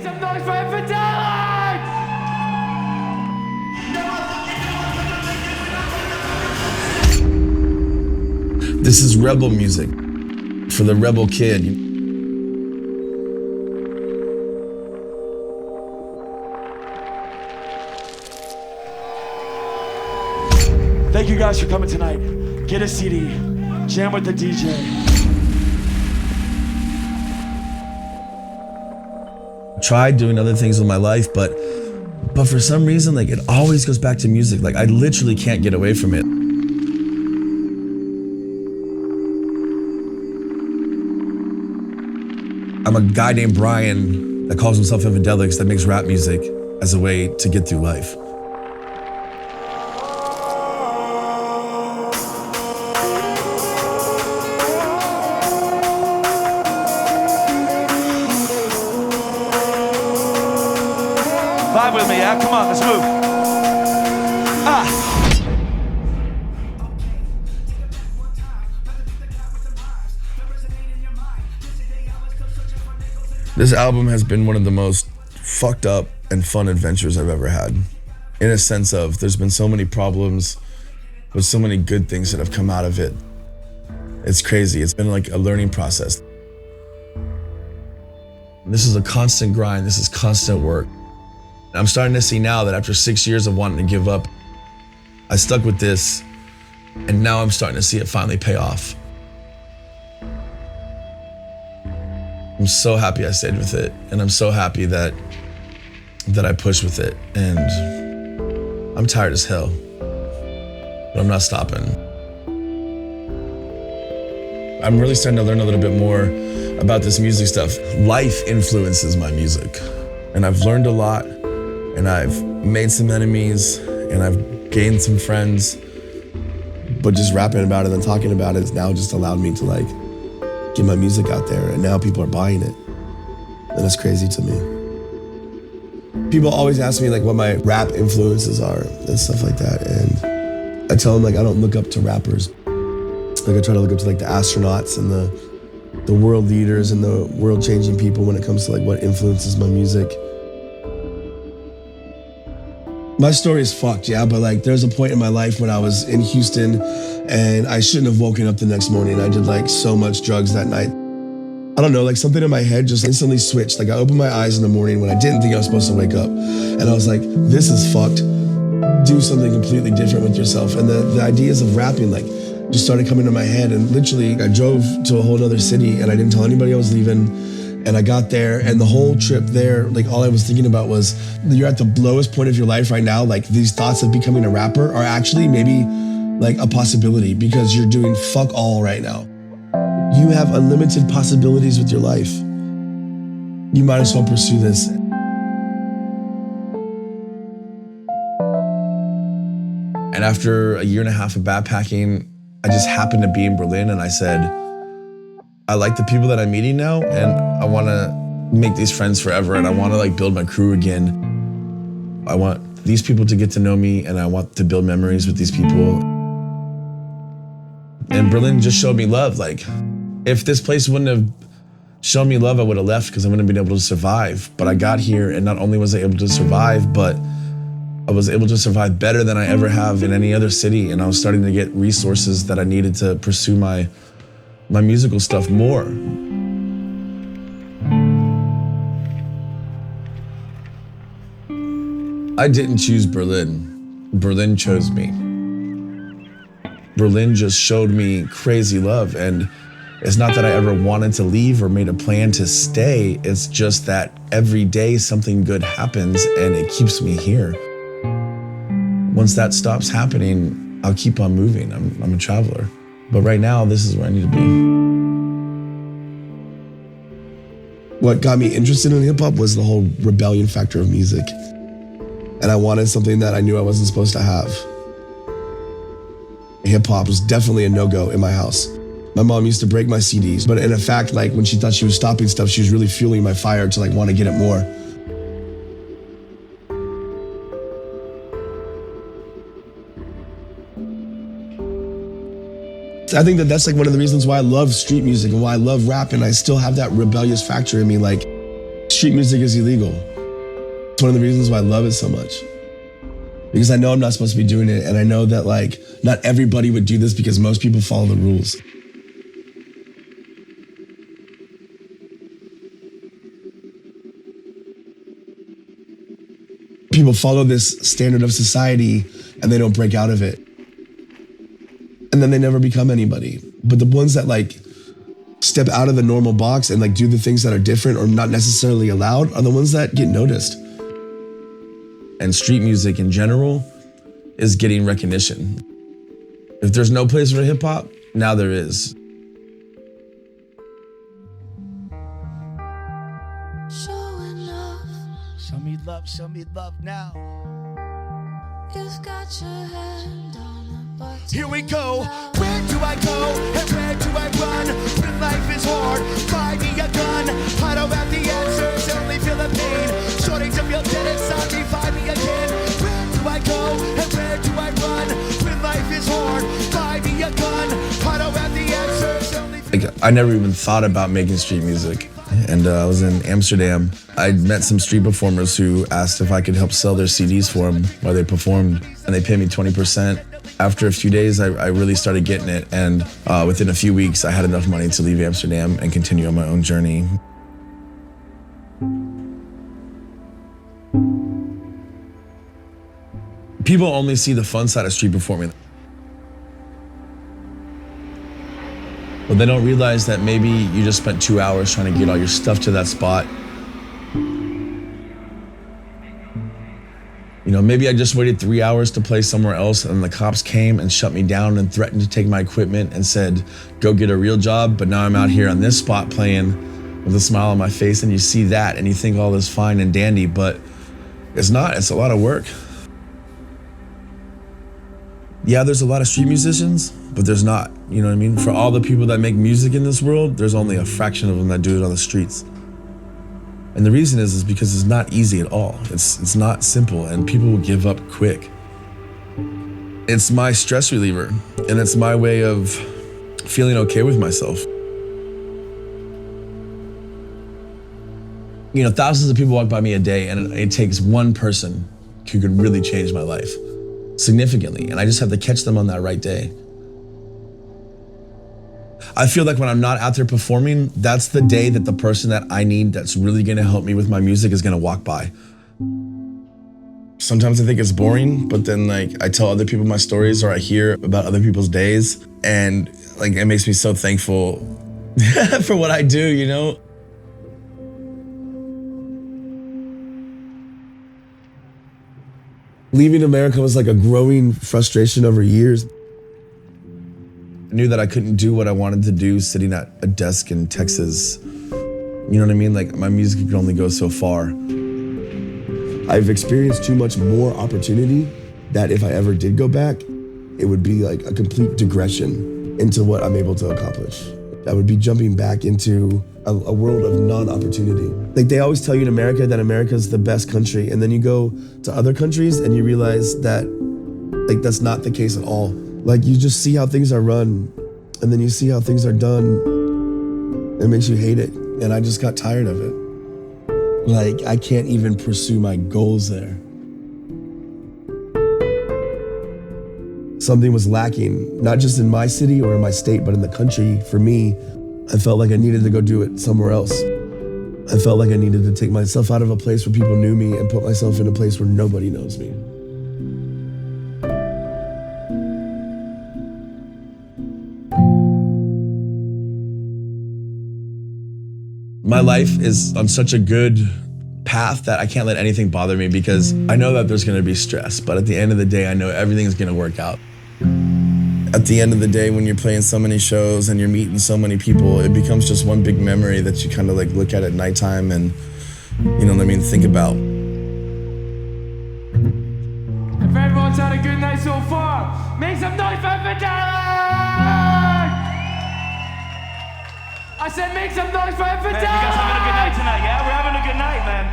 some noise for Infidelic! This is rebel music for the rebel kid. Thank you guys for coming tonight. Get a CD, jam with the DJ. Tried doing other things in my life, but for some reason, like, it always goes back to music. Like, I literally can't get away from it. I'm a guy named Bryan that calls himself Infidelic that makes rap music as a way to get through life. Vibe with me, yeah? Come on, let's move. This album has been one of the most fucked up and fun adventures I've ever had. In a sense of, there's been so many problems, but so many good things that have come out of it. It's crazy. It's been like a learning process. This is a constant grind. This is constant work. I'm starting to see now that after 6 years of wanting to give up, I stuck with this, and now I'm starting to see it finally pay off. I'm so happy I stayed with it, and I'm so happy that I pushed with it, and I'm tired as hell, but I'm not stopping. I'm really starting to learn a little bit more about this music stuff. Life influences my music, and I've learned a lot, and I've made some enemies, and I've gained some friends, but just rapping about it and talking about it has now just allowed me to like get my music out there, and now people are buying it, and it's crazy to me. People always ask me like what my rap influences are and stuff like that, and I tell them like I don't look up to rappers. Like I try to look up to like the astronauts and the world leaders and the world-changing people when it comes to like what influences my music. My story is fucked, yeah, but like there's a point in my life when I was in Houston and I shouldn't have woken up the next morning. I did like so much drugs that night. I don't know, like something in my head just instantly switched. Like I opened my eyes in the morning when I didn't think I was supposed to wake up. And I was like, this is fucked. Do something completely different with yourself. And the ideas of rapping like just started coming to my head. And literally I drove to a whole other city and I didn't tell anybody I was leaving. And I got there, and the whole trip there, like all I was thinking about was, you're at the lowest point of your life right now. Like these thoughts of becoming a rapper are actually maybe like a possibility because you're doing fuck all right now. You have unlimited possibilities with your life. You might as well pursue this. And after a year and a half of backpacking, I just happened to be in Berlin, and I said, I like the people that I'm meeting now, and I want to make these friends forever, and I want to like build my crew again. I want these people to get to know me, and I want to build memories with these people. And Berlin just showed me love. Like, if this place wouldn't have shown me love, I would have left because I wouldn't have been able to survive. But I got here, and not only was I able to survive, but I was able to survive better than I ever have in any other city, and I was starting to get resources that I needed to pursue my musical stuff more. I didn't choose Berlin. Berlin chose me. Berlin just showed me crazy love, and it's not that I ever wanted to leave or made a plan to stay. It's just that every day something good happens and it keeps me here. Once that stops happening, I'll keep on moving. I'm a traveler. But right now, this is where I need to be. What got me interested in hip hop was the whole rebellion factor of music. And I wanted something that I knew I wasn't supposed to have. Hip hop was definitely a no-go in my house. My mom used to break my CDs, but in fact, like when she thought she was stopping stuff, she was really fueling my fire to like want to get it more. I think that that's like one of the reasons why I love street music and why I love rap, and I still have that rebellious factor in me. Like, street street music is illegal. It's one of the reasons why I love it so much. Because I know I'm not supposed to be doing it, and I know that like not everybody would do this because most people follow the rules. People follow this standard of society and they don't break out of it. And then they never become anybody. But the ones that like step out of the normal box and like do the things that are different or not necessarily allowed are the ones that get noticed. And street music in general is getting recognition. If there's no place for hip hop, now there is. Show me love now. You've got your hand on the button. Here we go. Where do I go and where do I run? When life is hard, buy me a gun. I don't have the answers, only feel the pain. Starting to feel dead inside me, find me again. Where do I go and where do I run? When life is hard, buy me a gun. I don't have the answers, only feel I never even thought about making street music. And I was in Amsterdam. I met some street performers who asked if I could help sell their CDs for them while they performed, and they paid me 20%. After a few days, I really started getting it, and within a few weeks, I had enough money to leave Amsterdam and continue on my own journey. People only see the fun side of street performing. But they don't realize that maybe you just spent 2 hours trying to get all your stuff to that spot. You know, maybe I just waited 3 hours to play somewhere else and the cops came and shut me down and threatened to take my equipment and said, go get a real job. But now I'm out here on this spot playing with a smile on my face, and you see that and you think all this fine and dandy, but it's not, it's a lot of work. Yeah, there's a lot of street musicians, but there's not, you know what I mean? For all the people that make music in this world, there's only a fraction of them that do it on the streets. And the reason is because it's not easy at all. It's not simple, and people will give up quick. It's my stress reliever, and it's my way of feeling okay with myself. You know, thousands of people walk by me a day, and it takes one person who could really change my life significantly, and I just have to catch them on that right day. I feel like when I'm not out there performing, that's the day that the person that I need that's really gonna help me with my music is gonna walk by. Sometimes I think it's boring, but then like I tell other people my stories or I hear about other people's days, and like it makes me so thankful for what I do, you know? Leaving America was like a growing frustration over years. I knew that I couldn't do what I wanted to do sitting at a desk in Texas. You know what I mean? Like my music could only go so far. I've experienced too much more opportunity that if I ever did go back, it would be like a complete digression into what I'm able to accomplish. I would be jumping back into a world of non-opportunity. Like they always tell you in America that America's the best country, and then you go to other countries and you realize that like that's not the case at all. Like you just see how things are run, and then you see how things are done. It makes you hate it, and I just got tired of it. Like I can't even pursue my goals there. Something was lacking, not just in my city or in my state, but in the country. For me, I felt like I needed to go do it somewhere else. I felt like I needed to take myself out of a place where people knew me and put myself in a place where nobody knows me. My life is on such a good path that I can't let anything bother me, because I know that there's gonna be stress, but at the end of the day, I know everything's gonna work out. At the end of the day, when you're playing so many shows and you're meeting so many people, it becomes just one big memory that you kind of like look at nighttime and, you know what I mean, think about. If everyone's had a good night so far, make some noise for Fidelity! I said make some noise for Fidelity! Man, you guys having a good night tonight, yeah? We're having a good night, man.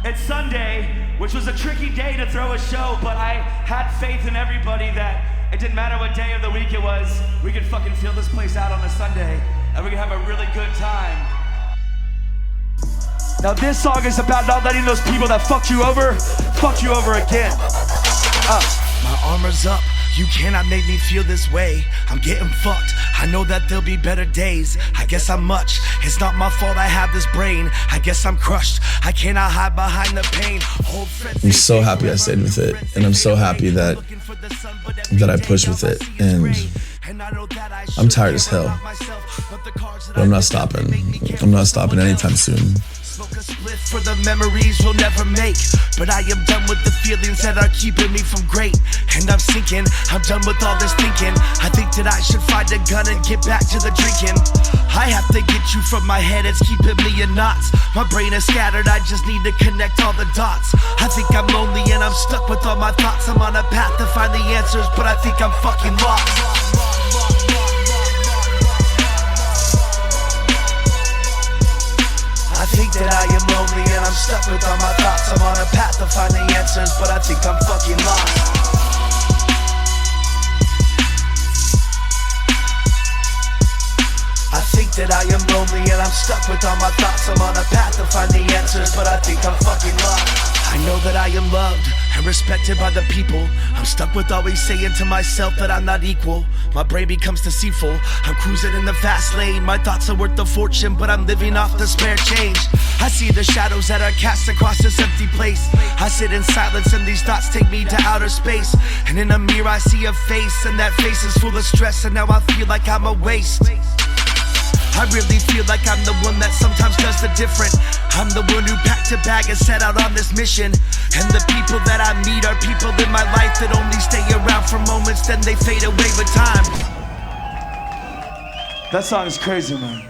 It's Sunday, which was a tricky day to throw a show, but I had faith in everybody that it didn't matter what day of the week it was, we could fucking fill this place out on a Sunday, and we could have a really good time. Now this song is about not letting those people that fuck you over again. My armor's up. You cannot make me feel this way. I'm getting fucked. I know that there'll be better days. I guess I'm much. It's not my fault I have this brain. I guess I'm crushed. I cannot hide behind the pain. I'm so happy I stayed with it, and I'm so happy that I pushed with it. And I'm tired as hell, but I'm not stopping. I'm not stopping anytime soon. Smoke a split for the memories we'll never make. But I am done with the feelings that are keeping me from great. And I'm sinking, I'm done with all this thinking. I think that I should find a gun and get back to the drinking. I have to get you from my head, it's keeping me in knots. My brain is scattered, I just need to connect all the dots. I think I'm lonely and I'm stuck with all my thoughts. I'm on a path to find the answers, but I think I'm fucking lost. I think that I am lonely and I'm stuck with all my thoughts. I'm on a path to find the answers, but I think I'm fucking lost. I think that I am lonely and I'm stuck with all my thoughts. I'm on a path to find the answers, but I think I'm fucking lost. I know that I am loved and respected by the people. I'm stuck with always saying to myself that I'm not equal. My brain becomes deceitful. I'm cruising in the fast lane. My thoughts are worth a fortune, but I'm living off the spare change. I see the shadows that are cast across this empty place. I sit in silence and these thoughts take me to outer space. And in a mirror I see a face, and that face is full of stress. And now I feel like I'm a waste. I really feel like I'm the one that sometimes does the different. I'm the one who packed a bag and set out on this mission. And the people that I meet are people in my life that only stay around for moments, then they fade away with time. That song is crazy, man.